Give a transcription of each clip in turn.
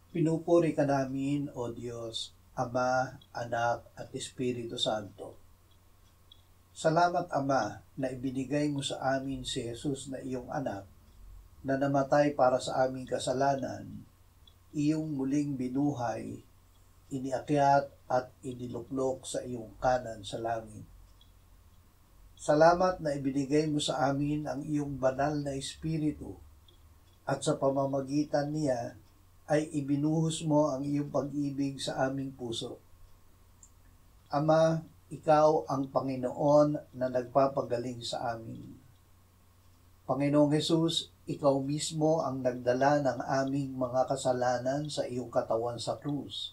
Pinupuri ka namin, O Diyos, Ama, Anak, at Espiritu Santo. Salamat, Ama, na ibinigay mo sa amin si Jesus na iyong anak, na namatay para sa aming kasalanan, iyong muling binuhay, iniakyat at iniluklok sa iyong kanan sa langit. Salamat na ibinigay mo sa amin ang iyong banal na Espiritu, at sa pamamagitan niya ay ibinuhos mo ang iyong pag-ibig sa aming puso. Ama, ikaw ang Panginoon na nagpapagaling sa amin. Panginoong Hesus, ikaw mismo ang nagdala ng aming mga kasalanan sa iyong katawan sa krus.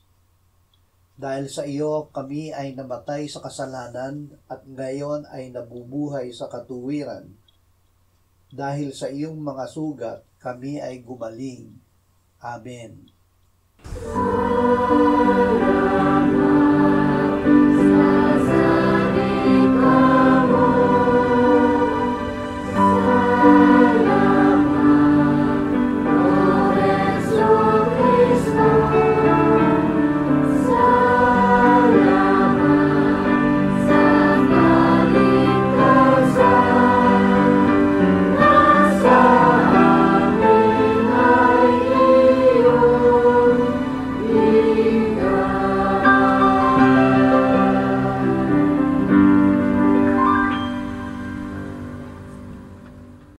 Dahil sa iyo, kami ay namatay sa kasalanan at ngayon ay nabubuhay sa katuwiran. Dahil sa iyong mga sugat, kami ay gumaling. Amen.